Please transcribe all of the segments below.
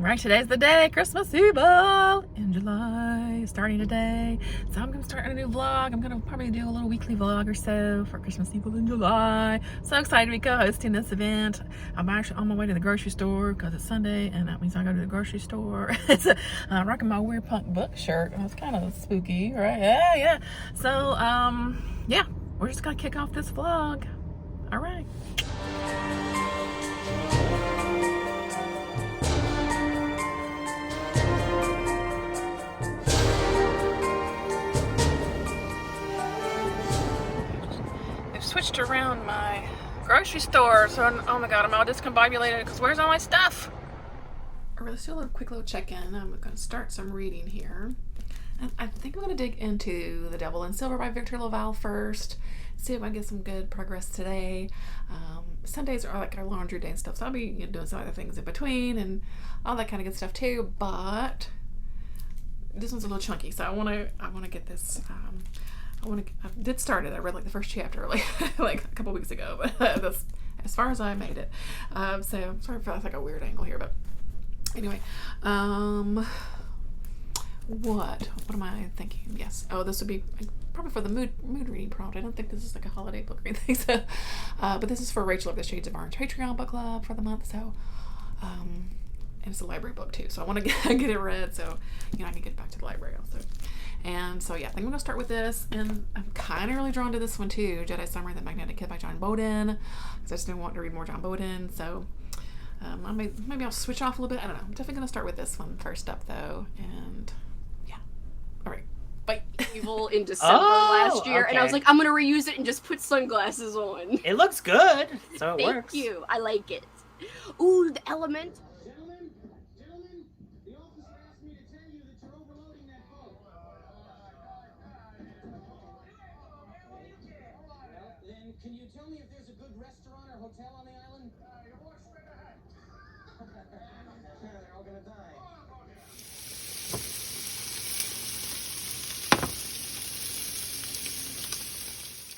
right, today's the day, Christmas Eve in July, starting today. So I'm gonna start a new vlog. I'm gonna probably do a little weekly vlog or so for Christmas Eve in July. So excited to be co-hosting this event. I'm actually on my way to the grocery store because it's Sunday, and that means I go to the grocery store. I'm rocking my Weird Punk book shirt. It's kind of spooky, right? Yeah. So, yeah, we're just gonna kick off this vlog. All right. Switched around my grocery store, so oh my god, I'm all discombobulated because where's all my stuff? Alright, let's do a little quick little check-in. I'm gonna start some reading here. And I think I'm gonna dig into The Devil in Silver by Victor LaValle first. See if I get some good progress today. Sundays are like our laundry day and stuff, so I'll be doing some other things in between and all that kind of good stuff too. But this one's a little chunky, so I wanna get this. I did start it. I read like the first chapter like a couple weeks ago, but that's as far as I made it. So I'm sorry if that's like a weird angle here, but anyway, what am I thinking? Yes. Oh, this would be probably for the mood reading prompt. I don't think this is like a holiday book or anything. So, but this is for Rachel of the Shades of Orange Patreon book club for the month. So, and it's a library book too. So I want to get it read. So, I need to get back to the library also. And so, yeah, I think I'm going to start with this. And I'm kind of really drawn to this one, too. Jedi Summary, The Magnetic Kid by John Bowden. Because I just didn't want to read more John Bowden. So, maybe I'll switch off a little bit. I don't know. I'm definitely going to start with this one first up, though. And, yeah. All right. Bye. Evil in December last year. Okay. And I was like, I'm going to reuse it and just put sunglasses on. It looks good. So it works. Thank you. I like it. Ooh, The Element. Can you tell me if there's a good restaurant or hotel on the island? You walk straight ahead. They're all gonna die.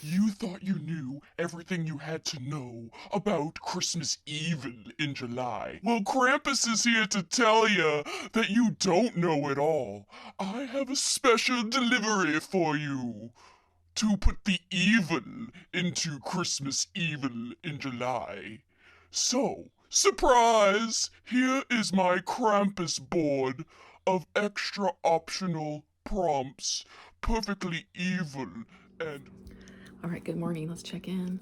You thought you knew everything you had to know about Christmas Evil in July. Well, Krampus is here to tell you that you don't know it all. I have a special delivery for you to put the evil into Christmas Evil in July. So, surprise! Here is my Krampus board of extra optional prompts, perfectly evil and... All right, good morning. Let's check in.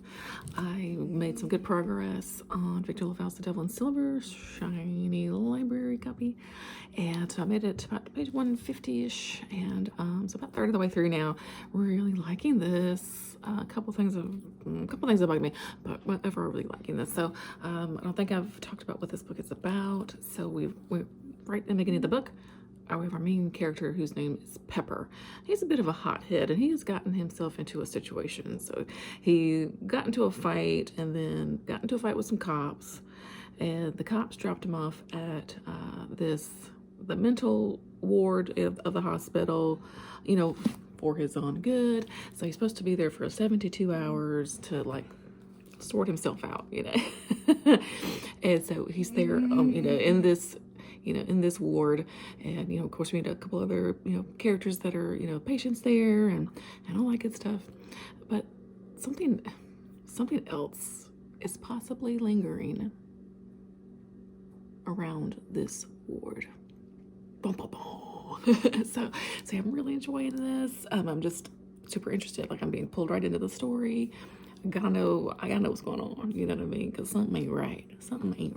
I made some good progress on Victor LaValle's The Devil in Silver, shiny library copy. And so I made it to about page 150-ish, and so about a third of the way through now. Really liking this. A couple things that bug me, but whatever, really liking this. So I don't think I've talked about what this book is about. So we're right in the beginning of the book. We have our main character whose name is Pepper. He's a bit of a hothead, and he has gotten himself into a situation. So he got into a fight and then got into a fight with some cops, and the cops dropped him off at the mental ward of the hospital, for his own good. So he's supposed to be there for 72 hours to like sort himself out, and so he's there, in this ward, and of course we meet a couple other characters that are patients there and all that good stuff, but something else is possibly lingering around this ward. Bum, bum, bum. So I'm really enjoying this. I'm just super interested. Like, I'm being pulled right into the story. I gotta know what's going on, you know what I mean? Because something ain't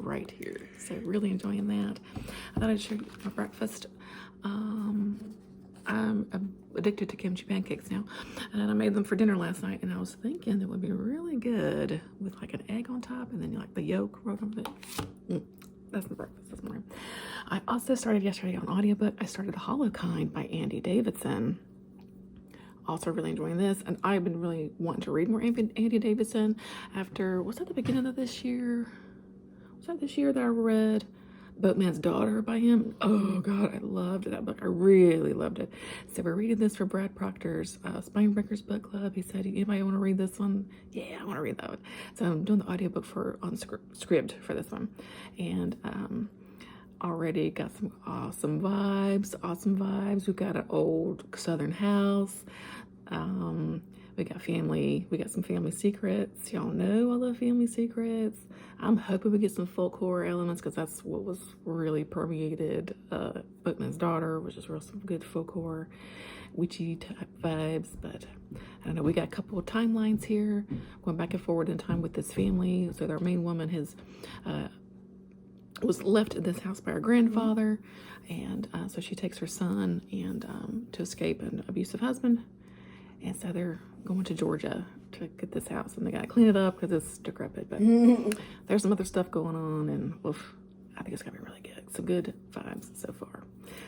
right here. So really enjoying that. I thought I'd show you my breakfast. I'm addicted to kimchi pancakes now, and I made them for dinner last night, and I was thinking it would be really good with like an egg on top, and then like the yolk rolled up with it. That's my breakfast this morning. I also started yesterday on audiobook. I started Holokind by Andy Davidson. Also really enjoying this, and I've been really wanting to read more Andy Davidson after, was that the beginning of this year? Was that this year that I read Boatman's Daughter by him? Oh God, I loved that book. I really loved it. So we're reading this for Brad Proctor's Spinebreakers book club. He said, anybody want to read this one? Yeah, I want to read that one. So I'm doing the audiobook on Scribd for this one. And already got some awesome vibes. We've got an old Southern house. We got some family secrets. Y'all know I love family secrets. I'm hoping we get some folk horror elements because that's what was really permeated Boatman's Daughter, which is real some good folk horror, witchy type vibes. But I don't know, we got a couple of timelines here going back and forward in time with this family. So their main woman was left in this house by her grandfather, and so she takes her son and to escape an abusive husband. And so they're going to Georgia to get this house, and they gotta clean it up because it's decrepit. But there's some other stuff going on, and oof, I think it's gonna be really good. Some good vibes so far.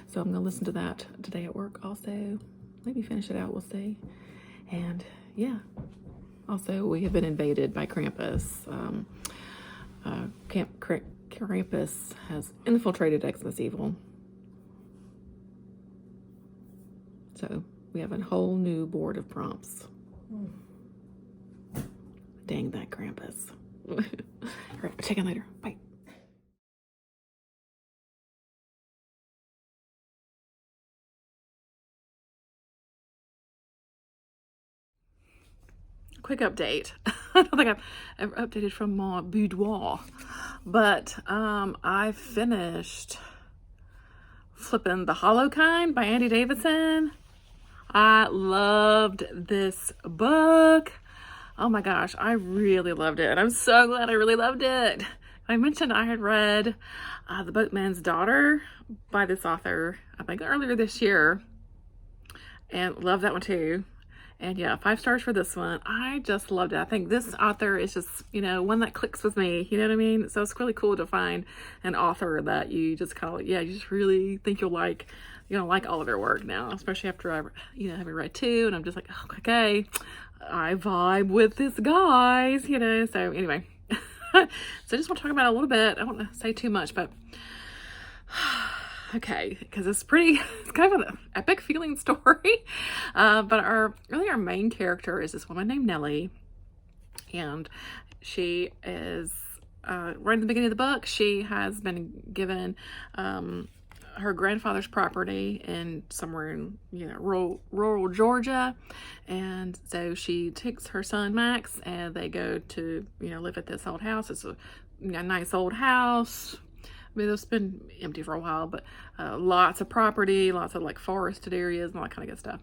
So I'm gonna listen to that today at work. Also, maybe finish it out. We'll see. And yeah. Also, we have been invaded by Krampus. Krampus has infiltrated Xmas Evil. So we have a whole new board of prompts. Dang that Krampus. All right, check in later. Bye. Quick update. I don't think I've ever updated from my boudoir, but I finished flipping The Hollow Kind by Andy Davidson. I loved this book. Oh my gosh, I really loved it. And I'm so glad I really loved it. I mentioned I had read The Boatman's Daughter by this author, I think earlier this year, and loved that one too. And yeah, 5 stars for this one. I just loved it. I think this author is just, one that clicks with me. You know what I mean? So it's really cool to find an author that you just kind of, you just really think you'll like. You're gonna like all of their work now, especially after I, having read 2, and I'm just like, oh, okay, I vibe with this, guys, So anyway, so I just want to talk about it a little bit. I don't want to say too much, but okay, because it's kind of an epic feeling story. But our main character is this woman named Nellie, and she is right in the beginning of the book. She has been given her grandfather's property somewhere in rural Georgia, and so she takes her son Max, and they go to live at this old house. It's a nice old house. I mean, it's been empty for a while, but lots of property, lots of like forested areas and all that kind of good stuff.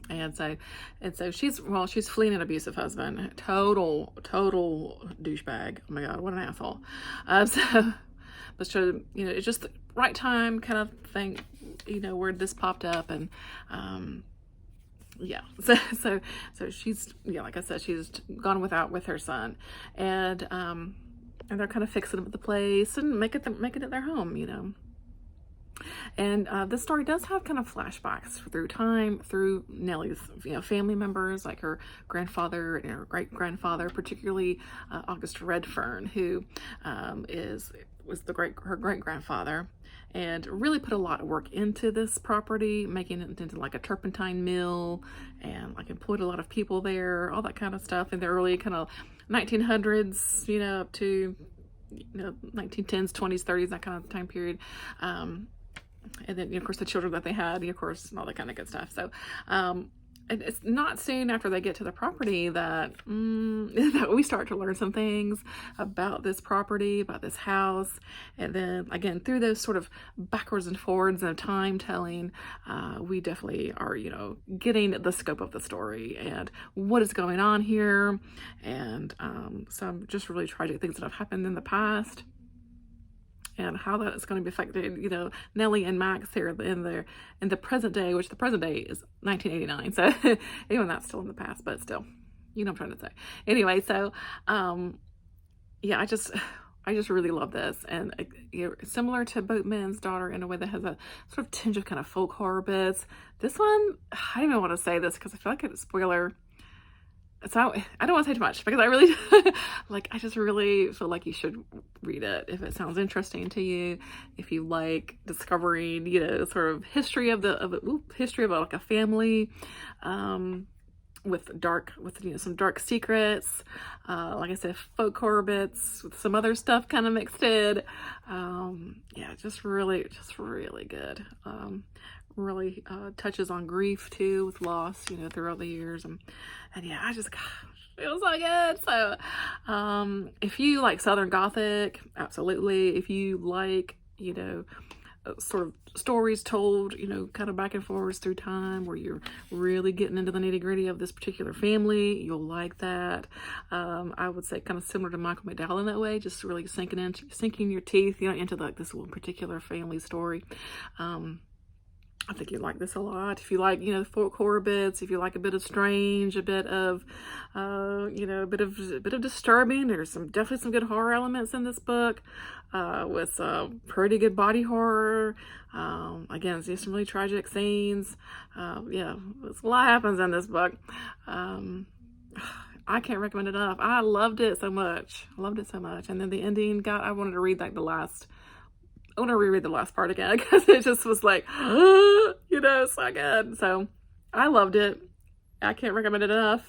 And so she's fleeing an abusive husband, total douchebag. Oh my God, what an asshole. So it's just the right time kind of thing, where this popped up, and so she's like I said, she's gone with her son, and they're kind of fixing up the place and making it their home, And this story does have kind of flashbacks through Nellie's, family members, like her grandfather and her great-grandfather, particularly August Redfern, who was her great-grandfather, and really put a lot of work into this property, making it into like a turpentine mill, and like employed a lot of people there, all that kind of stuff in the early kind of 1900s, up to 1910s, 20s, 30s, that kind of time period. And then, of course, the children that they had, of course, and all that kind of good stuff. So, and it's not soon after they get to the property that we start to learn some things about this property, about this house. And then, again, through those sort of backwards and forwards of time telling, we definitely are, getting the scope of the story and what is going on here. And some just really tragic things that have happened in the past, and how that is going to be affected, Nellie and Max here in the present day, which the present day is 1989. So even that's still in the past, but still, what I'm trying to say. Anyway, so I just really love this, and similar to Boatman's Daughter in a way that has a sort of tinge of kind of folk horror bits. This one, I don't even want to say this because I feel like it's a spoiler. So I don't want to say too much because I really I just really feel like you should read it if it sounds interesting to you, if you like discovering sort of history of like a family, with some dark secrets, like I said, folk horror bits with some other stuff kind of mixed in. Yeah, just really good. Really touches on grief too, with loss, throughout the years, and yeah, it was so good. So if you like Southern Gothic, absolutely. If you like, sort of stories told, kind of back and forwards through time, where you're really getting into the nitty gritty of this particular family, you'll like that. I would say kind of similar to Michael McDowell in that way, just really sinking your teeth, into like this one particular family story. I think you'd like this a lot. If you like, folk horror bits, if you like a bit of strange, a bit of, a bit of disturbing, there's definitely some good horror elements in this book, with some pretty good body horror. Again, there's some really tragic scenes. Yeah, a lot happens in this book. I can't recommend it enough. I loved it so much. And then the ending, I wanted to read I want to reread the last part again, because it just was like, so good. So I loved it. I can't recommend it enough.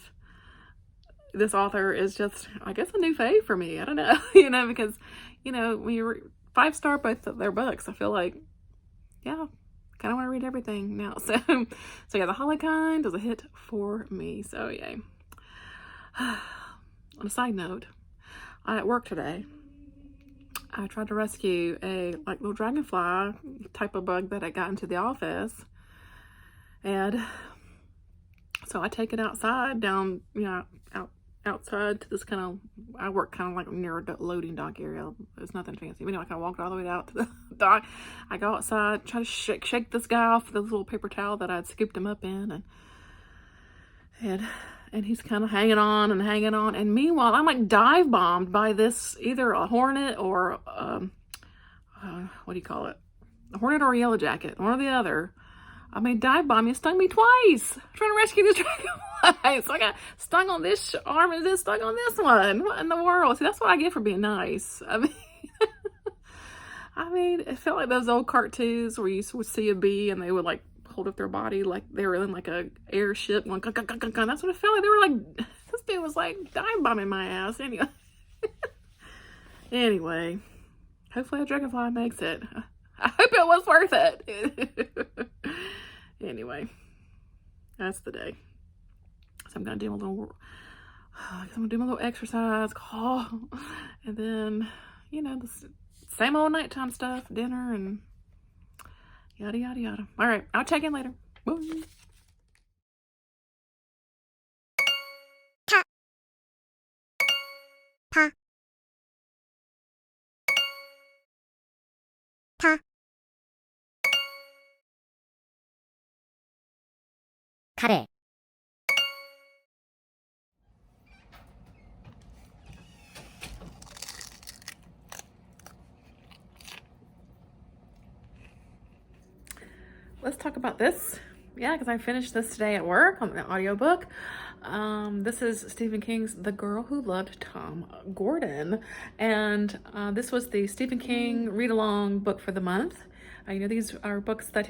This author is just, I guess, a new fave for me. I don't know, because, when you 5-star both of their books, I feel like, yeah, kind of want to read everything now. So yeah, The Hollow Kind was a hit for me. So yay. On a side note, at work today, I tried to rescue a little dragonfly type of bug that I got into the office, and so I take it outside, outside to this I work kind of like near a loading dock area. There's nothing fancy. I kind of walked all the way out to the dock. I go outside, try to shake this guy off with this little paper towel that I'd scooped him up in, and he's kind of hanging on. And meanwhile, I'm like dive bombed by this, either a hornet or, what do you call it? A hornet or a yellow jacket, one or the other. I mean, dive bomb, it stung me twice. I'm trying to rescue this dragonfly. So I got stung on this arm and then stung on this one. What in the world? See, that's what I get for being nice. I mean, it felt like those old cartoons where you would see a bee and they would hold up their body like they were in a airship going, that's what it felt like. They were this dude was dive bombing my ass. Anyway, hopefully a dragonfly makes it. I hope it was worth it. Anyway, that's the day. So I'm gonna do my little exercise call, and then the same old nighttime stuff, dinner and yada, yada, yada. All right, I'll check in later. Bye. 카레. Let's talk about this. Yeah, because I finished this today at work on the audiobook. This is Stephen King's The Girl Who Loved Tom Gordon. And this was the Stephen King read-along book for the month. These are books that,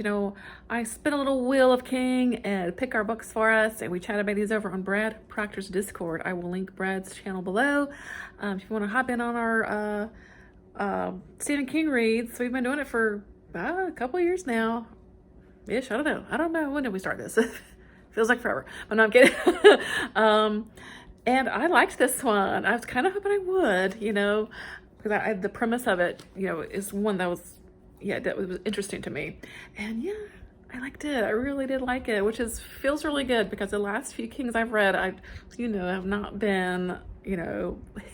I spin a little wheel of King and pick our books for us. And we chat about these over on Brad Proctor's Discord. I will link Brad's channel below. If you want to hop in on our Stephen King reads, we've been doing it for a couple of years now. Ish, I don't know. When did we start this? Feels like forever. But no, I'm kidding. And I liked this one. I was kind of hoping I would, because the premise of it, is one that was interesting to me. And yeah, I liked it. I really did like it, which feels really good, because the last few Kings I've read, have not been,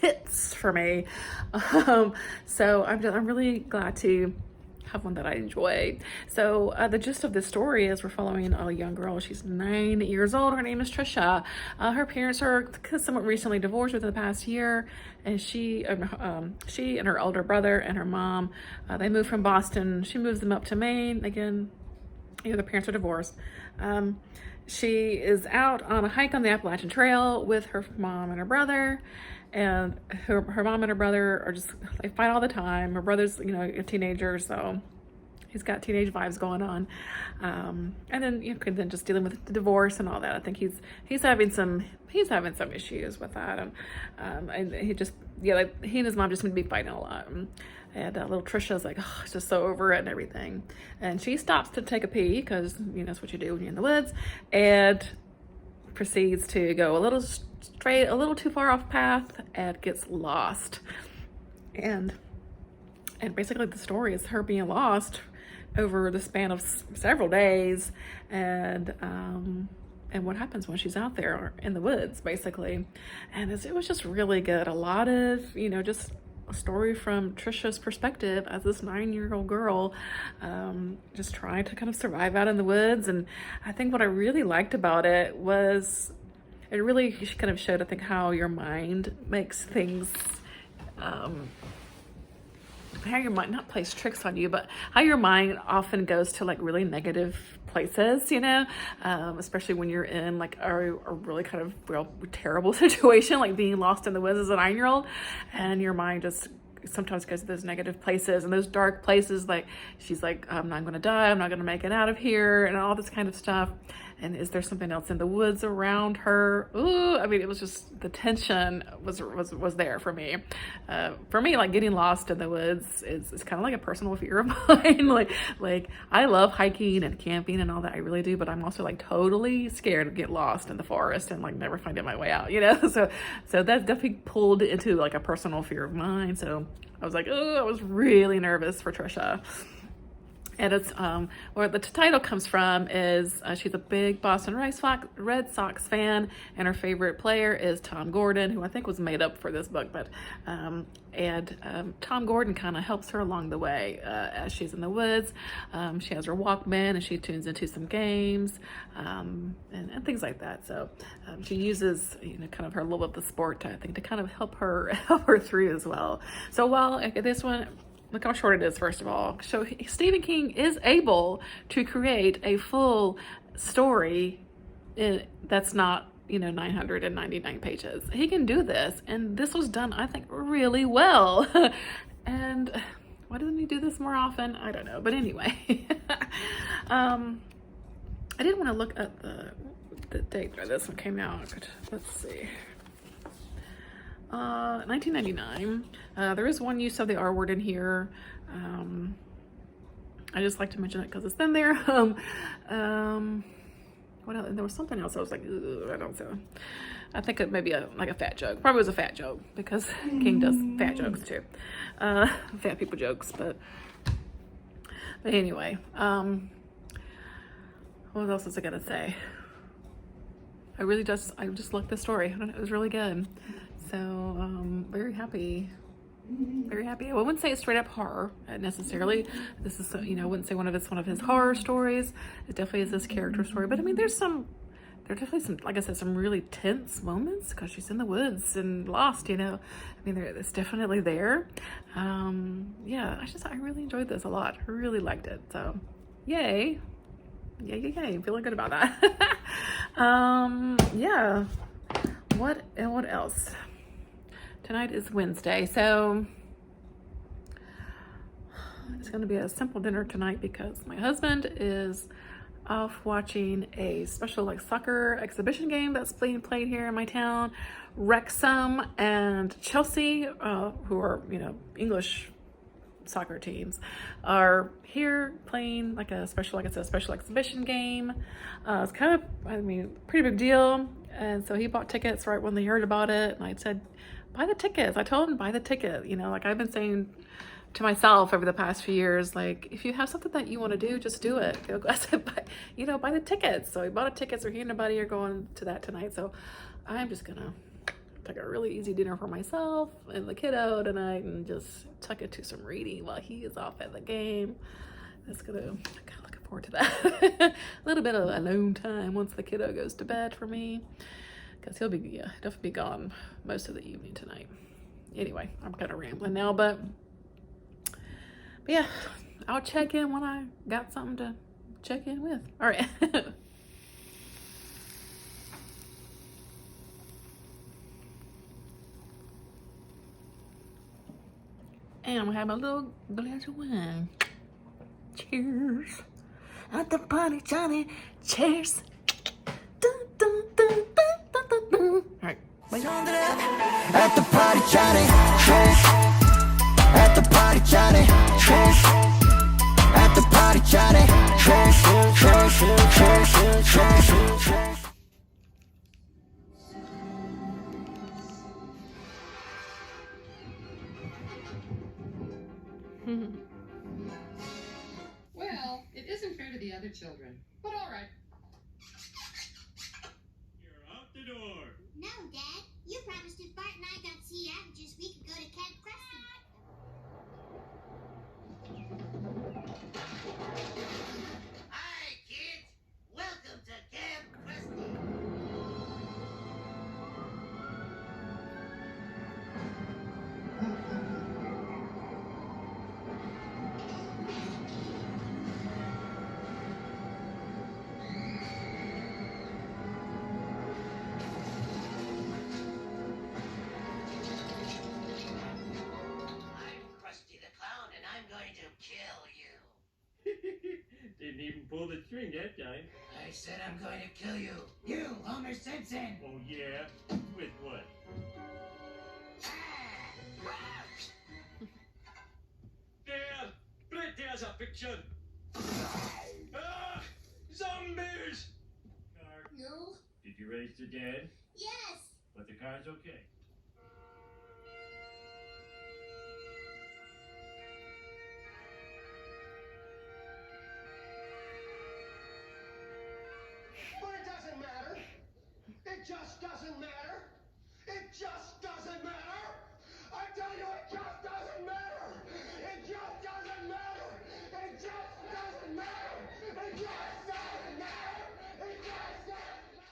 hits for me. So I'm really glad to have one that I enjoy. So the gist of this story is we're following a young girl. She's 9 years old. Her name is Trisha. Her parents are somewhat recently divorced within the past year, and she and her older brother and her mom, they moved from Boston. She moves them up to Maine. Again, the parents are divorced. She is out on a hike on the Appalachian Trail with her mom and her brother. And her mom and her brother they fight all the time. Her brother's, a teenager, so he's got teenage vibes going on. And then then just dealing with the divorce and all that. I think he's having some issues with that, and he just like he and his mom just seem to be fighting a lot. And little Trisha's like, oh, it's just so over it and everything. And she stops to take a pee because that's what you do when you're in the woods, and proceeds to go a little too far off path and gets lost. And basically the story is her being lost over the span of several days, and what happens when she's out there in the woods, basically. And it was just really good. A lot of, just a story from Trisha's perspective as this 9-year-old girl, just trying to kind of survive out in the woods. And I think what I really liked about it was it really kind of showed, I think, how your mind makes things, how your mind not plays tricks on you, but how your mind often goes to like really negative places, especially when you're in like a really kind of real terrible situation, like being lost in the woods as a 9-year-old, and your mind just sometimes goes to those negative places and those dark places. Like she's like, I'm not going to die, I'm not going to make it out of here, and all this kind of stuff. And is there something else in the woods around her? Ooh, I mean, it was just, the tension was there for me. For me, like getting lost in the woods is kind of like a personal fear of mine. like I love hiking and camping and all that, I really do, but I'm also like totally scared of get lost in the forest and like never finding my way out, So that definitely pulled into like a personal fear of mine. So I was like, oh, I was really nervous for Trisha. And it's where the title comes from is she's a big Boston Red Sox fan, and her favorite player is Tom Gordon, who I think was made up for this book. But Tom Gordon kind of helps her along the way as she's in the woods. She has her Walkman and she tunes into some games and things like that. So she uses kind of her love of the sport, I think, to kind of help her through as well. So while this one. Look how short it is, first of all. So Stephen King is able to create a full story that's not, 999 pages. He can do this, and this was done, I think, really well. And why doesn't he do this more often? I don't know. But anyway, I didn't want to look at the date where this one came out. Let's see. 1999. There is one use of the R word in here. I just like to mention it because it's been there. What else? There was something else I was like, I don't know. I think it may be like a fat joke. Probably was a fat joke because King does fat jokes too. Fat people jokes, but anyway. What else was I gonna say? I just liked the story. I don't know, it was really good. So very happy. I wouldn't say it's straight up horror necessarily. This is, I wouldn't say one of his horror stories. It definitely is this character story. But I mean, there's definitely some, like I said, some really tense moments because she's in the woods and lost. I mean, it's definitely there. Yeah, I really enjoyed this a lot. I really liked it. So, yay. Feeling good about that. Yeah. What else? Tonight is Wednesday, so it's going to be a simple dinner tonight because my husband is off watching a special soccer exhibition game that's being played here in my town. Wrexham and Chelsea, who are English soccer teams, are here playing a special exhibition game. It's kind of, pretty big deal. And so he bought tickets right when they heard about it. And I said, buy the tickets. I told him, buy the ticket. I've been saying to myself over the past few years, if you have something that you want to do, just do it. I said, buy the tickets. So he bought a ticket. So he and a buddy are going to that tonight. So I'm just going to take a really easy dinner for myself and the kiddo tonight and just tuck it to some reading while he is off at the game. I'm kind of looking forward to that. A little bit of alone time once the kiddo goes to bed for me, because he'll be definitely be gone most of the evening tonight. Anyway, I'm kind of rambling now, but yeah, I'll check in when I got something to check in with. All right. And I'm gonna have a little glass of wine. Cheers. At the party, Johnny. Cheers. Dun, dun, dun, dun, dun, dun, dun. All right. Bye. At the party, Johnny. Cheers. At the party, Johnny. Cheers. At the party, Johnny. Cheers. Cheers. Cheers. Cheers. Cheers. Well, it isn't fair to the other children, but all right. You're out the door. No, Dad. You promised if Bart and I got C averages, we could go to Camp Preston. Hi, kids. Welcome to Camp Preston. I'm Krusty the Clown, and I'm going to kill you. Didn't even pull the string that time. I said I'm going to kill you. You, Homer Simpson. Oh, yeah? With what? There! Right there's a picture. Ah! Zombies! Car, No? did you register Dad? Yes. But the car's okay. But it doesn't matter. It just doesn't matter. It just doesn't matter. I tell you, it just doesn't matter. It just doesn't matter. It just doesn't matter. It just doesn't matter. It just doesn't matter.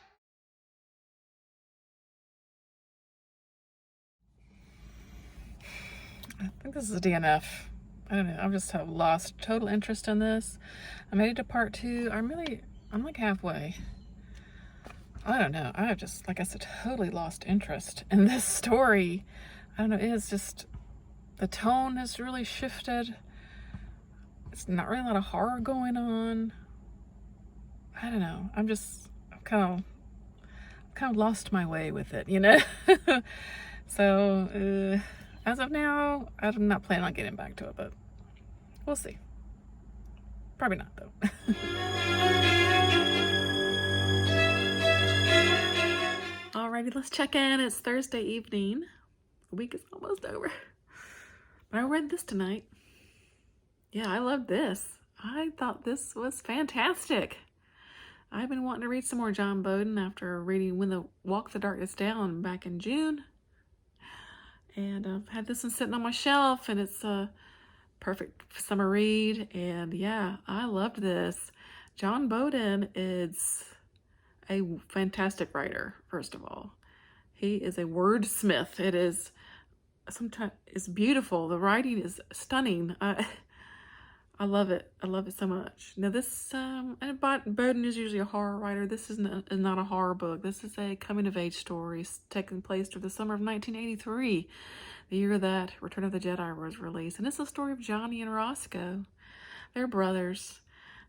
I think this is a DNF. I don't know. I've just have lost total interest in this. I made it to part 2. I'm like halfway. I don't know. I've just, like I said, totally lost interest in this story. I don't know. It is just, the tone has really shifted. It's not really a lot of horror going on. I don't know. I've kind of lost my way with it, you know? So, as of now, I'm not planning on getting back to it, but we'll see. Probably not, though. Alrighty, let's check in. It's Thursday evening. The week is almost over. But I read this tonight. Yeah, I loved this. I thought this was fantastic. I've been wanting to read some more John Bowden after reading When the Walk the Darkness Down back in June. And I've had this one sitting on my shelf, and it's a perfect summer read. And yeah, I loved this. John Bowden is a fantastic writer, first of all. He is a wordsmith. It is sometimes it's beautiful. The writing is stunning. I love it. I love it so much. Now this, and Bowden is usually a horror writer. This is not a horror book. This is a coming-of-age story taking place through the summer of 1983, the year that Return of the Jedi was released. And it's the story of Johnny and Roscoe. They're brothers.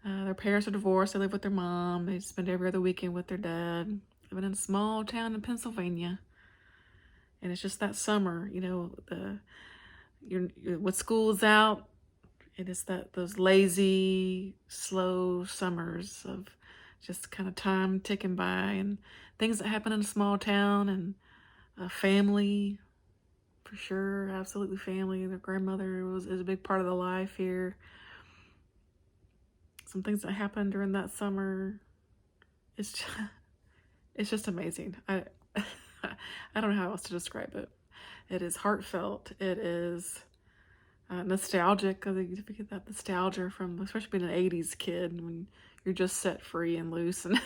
Their parents are divorced. They live with their mom. They spend every other weekend with their dad, living in a small town in Pennsylvania. And it's just that summer, you know, when school is out, it is those lazy, slow summers of just kind of time ticking by and things that happen in a small town and a family, for sure, absolutely family. Their grandmother is a big part of the life here. Some things that happened during that summer, it's just amazing. I don't know how else to describe it. It is heartfelt. It is nostalgic. I think you get that nostalgia from, especially being an 80s kid, when you're just set free and loose and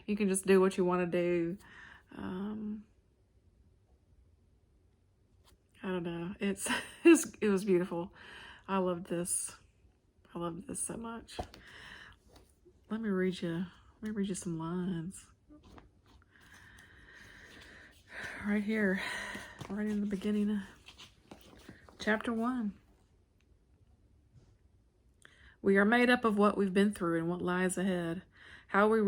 you can just do what you want to do. I don't know. It was beautiful. I loved this. I loved this so much. Let me read you some lines. Right here, right in the beginning of chapter 1. We are made up of what we've been through and what lies ahead. How we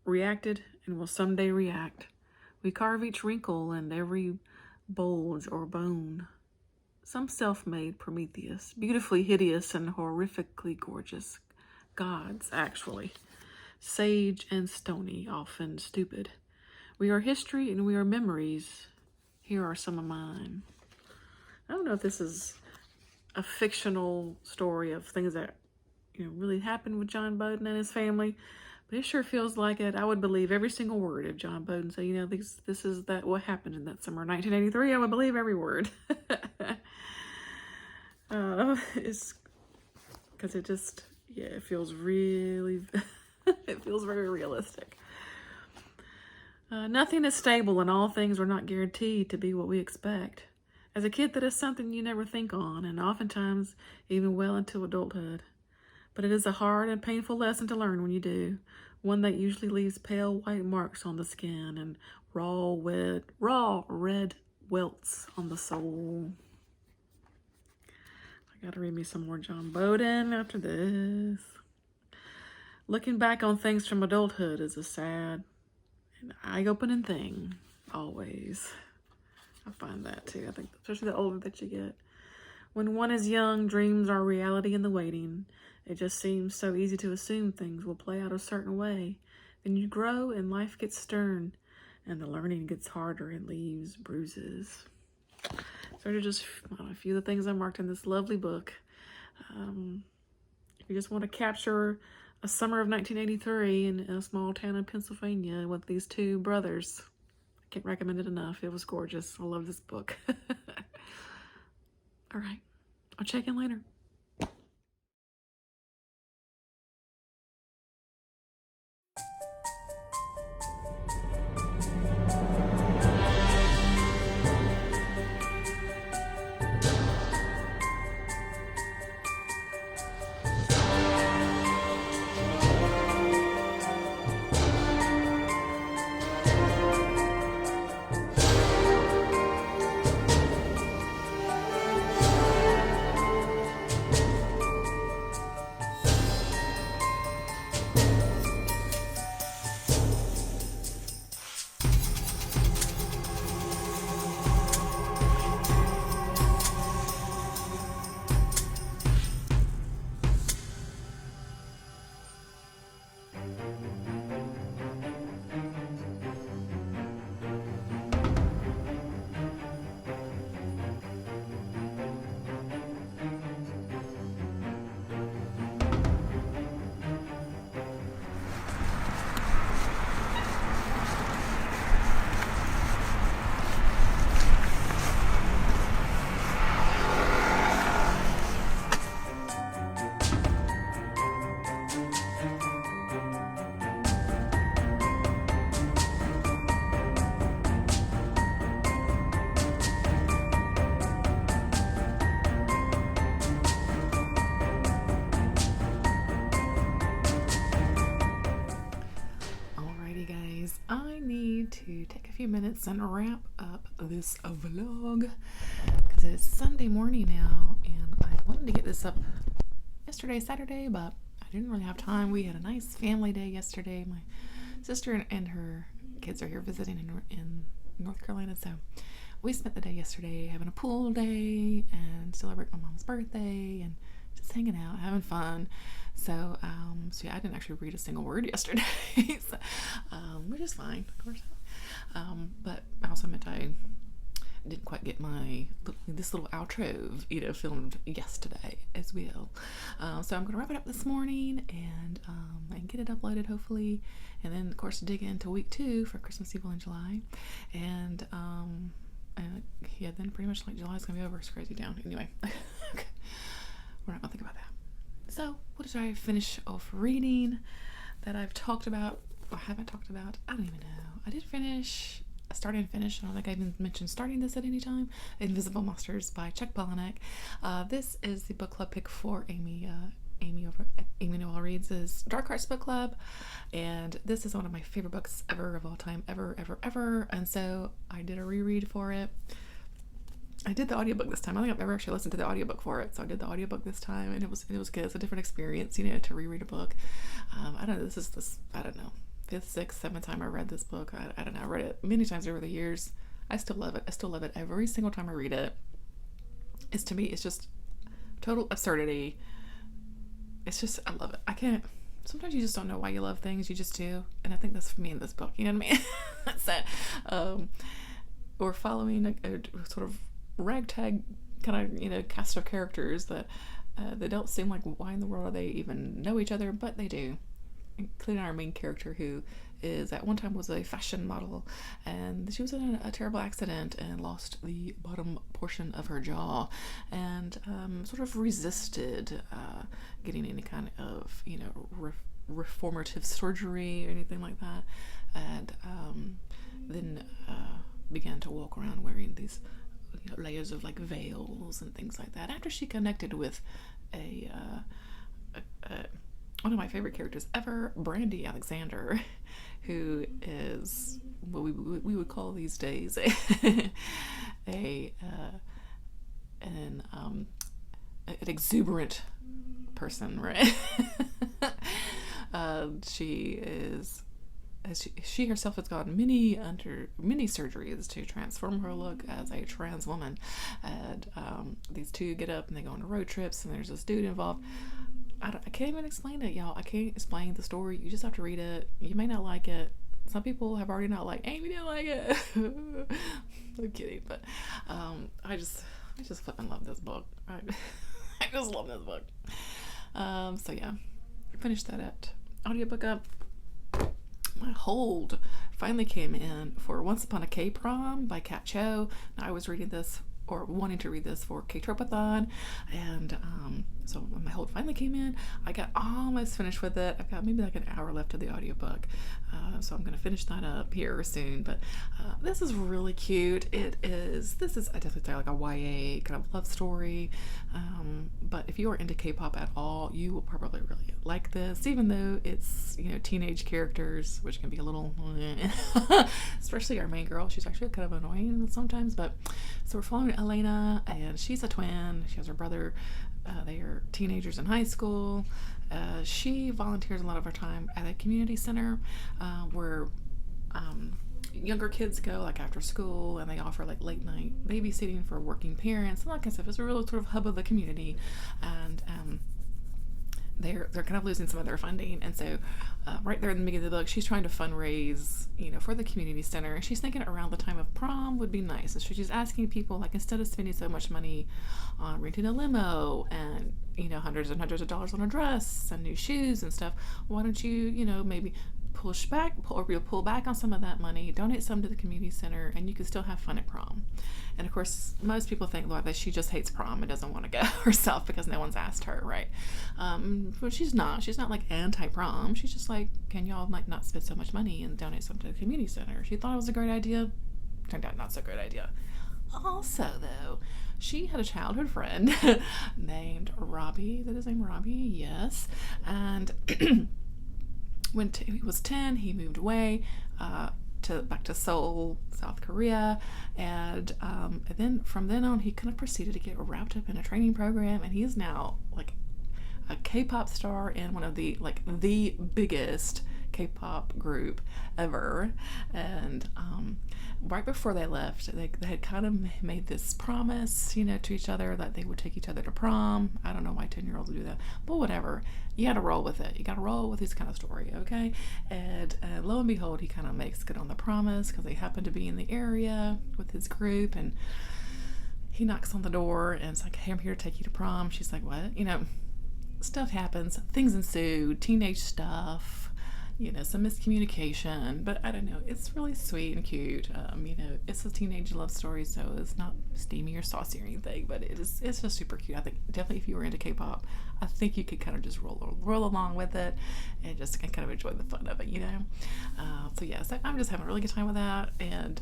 reacted, and will someday react. We carve each wrinkle and every bulge or bone. Some self-made Prometheus, beautifully hideous and horrifically gorgeous. Gods, actually. Sage and stony, often stupid. We are history and we are memories. Here are some of mine. I don't know if this is a fictional story of things that really happened with John Bowden and his family, but it sure feels like it. I would believe every single word if John Bowden said, this is what happened in that summer of 1983. I would believe every word. It's because it just, it feels really, it feels very realistic. Nothing is stable and all things are not guaranteed to be what we expect. As a kid, that is something you never think on, and oftentimes even well into adulthood. But it is a hard and painful lesson to learn when you do, one that usually leaves pale white marks on the skin and raw red welts on the soul. I gotta read me some more John Bowden after this. Looking back on things from adulthood is a sad and eye-opening thing, always. I find that too. I think especially the older that you get. When one is young, dreams are reality in the waiting. It just seems so easy to assume things will play out a certain way. Then you grow and life gets stern and the learning gets harder and leaves bruises. So they're just a few of the things I marked in this lovely book. If you just want to capture a summer of 1983 in a small town in Pennsylvania with these two brothers, can't recommend it enough. It was gorgeous. I love this book. All right. I'll check in later. To take a few minutes and wrap up this vlog because it's Sunday morning now, and I wanted to get this up yesterday, Saturday, but I didn't really have time. We had a nice family day yesterday. My sister and her kids are here visiting in North Carolina, so we spent the day yesterday having a pool day and celebrate my mom's birthday and just hanging out, having fun. So yeah, I didn't actually read a single word yesterday, so, which is fine, of course. But I also meant I didn't quite get this little outro filmed yesterday as well. So I'm gonna wrap it up this morning and get it uploaded hopefully, and then of course dig into week 2 for Christmas Evil in July, and yeah, then pretty much like July's gonna be over. It's crazy town. Anyway, okay, we're not gonna think about that. So what did I finish off reading that I've talked about or haven't talked about? I don't even know. I did finish, start and finish, I don't think I even mentioned starting this at any time, Invisible Monsters by Chuck Palahniuk. This is the book club pick for Amy over at Amy Noel Reads' Dark Hearts Book Club, and this is one of my favorite books ever of all time, ever, and so I did a reread for it. I did the audiobook this time. I don't think I've ever actually listened to the audiobook for it. So I did the audiobook this time, and it was good. It's a different experience, you know, to reread a book. I don't know, I don't know, 5th, 6th, 7th time I read this book. I don't know. I read it many times over the years. I still love it. I still love it every single time I read it. To me, it's just total absurdity. It's just, I love it. Sometimes you just don't know why you love things. You just do. And I think that's for me in this book. You know what I mean? That's it. We're following a sort of ragtag kind of, you know, cast of characters that they don't seem like, why in the world do they even know each other? But they do, including our main character, who is at one time was a fashion model, and she was in a terrible accident and lost the bottom portion of her jaw, and sort of resisted getting any kind of, you know, reformative surgery or anything like that, and then began to walk around wearing these, you know, layers of like veils and things like that, after she connected with one of my favorite characters ever, Brandy Alexander, who is what we would call these days an exuberant person, right? She herself has gone many surgeries to transform her look as a trans woman, and these two get up and they go on road trips, and there's this dude involved. I can't even explain it, y'all. I can't explain the story. You just have to read it. You may not like it. Some people have already not liked. Amy didn't like it. I'm kidding, but I just flipping love this book. I just love this book. So yeah, I finished that audiobook up. My hold finally came in for Once Upon a K-Prom by Kat Cho. Now, I was reading this, or wanting to read this, for K-Tropathon, and so my hold finally came in. I got almost finished with it. I've got maybe like an hour left of the audiobook, so I'm going to finish that up here soon. But this is really cute. This is I definitely say like a YA kind of love story, but if you are into K-pop at all, you will probably really like this, even though it's, you know, teenage characters, which can be a little especially our main girl. She's actually kind of annoying sometimes. But so we're following Elena, and she's a twin. She has her brother. They are teenagers in high school. She volunteers a lot of her time at a community center where younger kids go, like after school, and they offer like late night babysitting for working parents and that kind of stuff. It's a real sort of hub of the community, and they're kind of losing some of their funding, and so right there in the beginning of the book, she's trying to fundraise, you know, for the community center, and she's thinking around the time of prom would be nice. And so she's asking people, like, instead of spending so much money on renting a limo and, you know, hundreds and hundreds of dollars on a dress and new shoes and stuff, why don't you, you know, maybe pull back on some of that money, donate some to the community center, and you can still have fun at prom. And of course, most people think that she just hates prom and doesn't want to go herself because no one's asked her, right? But she's not like anti-prom. She's just like, can y'all like not spend so much money and donate some to the community center? She thought it was a great idea. Turned out not so great idea. Also, though, she had a childhood friend named Robbie. That is named Robbie, yes. And when he was 10, he moved away back to Seoul, South Korea, and then from then on, he kind of proceeded to get wrapped up in a training program, and he's now like a K-pop star in one of the biggest K-pop group ever. And right before they left, they had kind of made this promise, you know, to each other that they would take each other to prom. I don't know why 10-year-olds do that, but whatever. You got to roll with it. You got to roll with this kind of story, okay? And lo and behold, he kind of makes good on the promise because they happen to be in the area with his group, and he knocks on the door and it's like, hey, I'm here to take you to prom. She's like, what? You know, stuff happens. Things ensue. Teenage stuff. You know, some miscommunication, but I don't know, it's really sweet and cute. You know, it's a teenage love story, so it's not steamy or saucy or anything, but it's just super cute. I think definitely if you were into K-pop, I think you could kind of just roll along with it and just kind of enjoy the fun of it, you know. So yeah, so I'm just having a really good time with that, and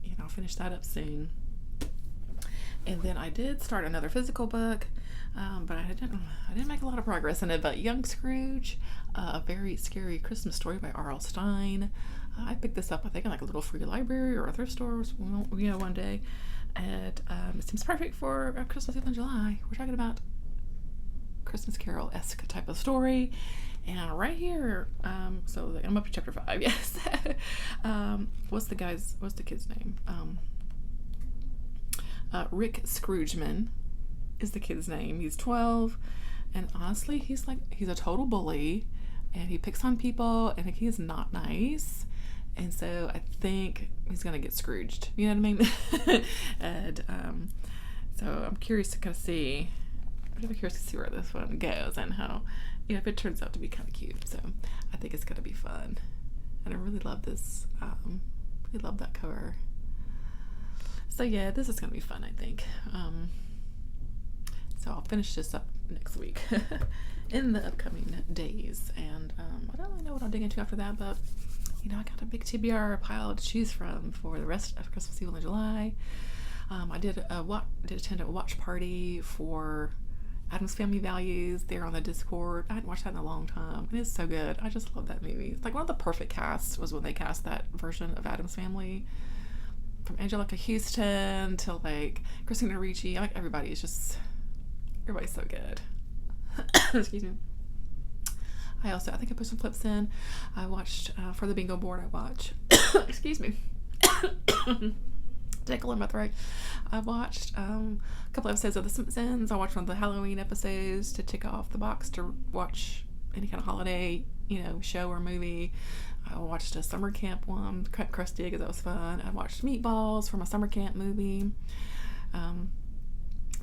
you know, I'll finish that up soon. And then I did start another physical book, but I didn't make a lot of progress in it. But Young Scrooge, a very scary Christmas story by R.L. Stine. I picked this up, I think, in like a little free library or a thrift store, one day. And it seems perfect for Christmas Eve in July. We're talking about Christmas Carol-esque type of story. And right here, so I'm up to chapter 5, yes. What's the kid's name? Rick Scroogeman is the kid's name. He's 12, and honestly, he's a total bully, and he picks on people, and he is not nice. And so I think he's gonna get Scrooged. You know what I mean? And so I'm curious to kind of see. I'm really curious to see where this one goes and how, if it turns out to be kind of cute. So I think it's gonna be fun, and I really love this. Really love that cover. So yeah, this is gonna be fun, I think. So I'll finish this up next week in the upcoming days, and I don't really know what I'll dig into after that, but I got a big TBR pile to choose from for the rest of Christmas Eve in July. I did attend a watch party for Addams Family Values there on the Discord. I hadn't watched that in a long time, and it's so good. I just love that movie. It's like one of the perfect casts was when they cast that version of Addams Family, from Angelica Houston to like Christina Ricci. Like everybody's so good. Excuse me. I think I put some clips in. I watched for the bingo board. Excuse me. Tickle in my throat. I watched a couple episodes of The Simpsons. I watched one of the Halloween episodes to tick off the box to watch any kind of holiday, show or movie. I watched a summer camp one, Krusty, because that was fun. I watched Meatballs for my summer camp movie.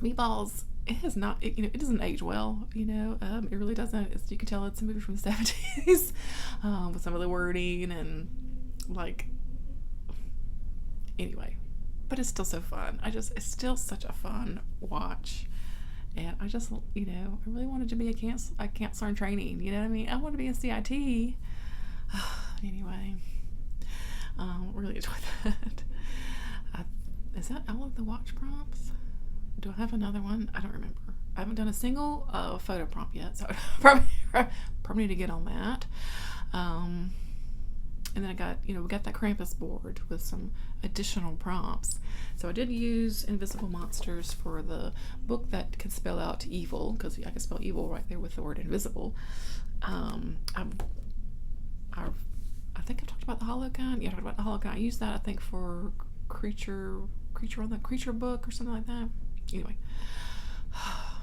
Meatballs, it doesn't age well, it really doesn't. You can tell it's a movie from the 70s with some of the wording and anyway, but it's still so fun. It's still such a fun watch, and I just, I really wanted to be a counselor in training, you know what I mean? I want to be a CIT. Anyway, really enjoyed that. Is that all of the watch prompts? Do I have another one? I don't remember. I haven't done a single photo prompt yet, so probably need to get on that. And then I got, we got that Krampus board with some additional prompts. So I did use Invisible Monsters for the book that can spell out evil, because I can spell evil right there with the word invisible. I think I talked about the Hologun. Yeah, I talked about the Hologun. I used that, I think, for creature on the creature book or something like that. Anyway,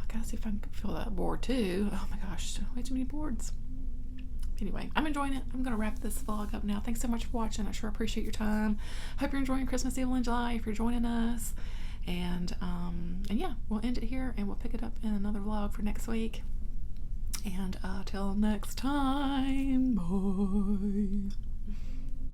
gotta see if I can fill that board too. Oh my gosh, way too many boards. Anyway, I'm enjoying it. I'm gonna wrap this vlog up now. Thanks so much for watching. I sure appreciate your time. Hope you're enjoying Christmas Eve in July if you're joining us. And yeah, we'll end it here and we'll pick it up in another vlog for next week. And till next time, bye.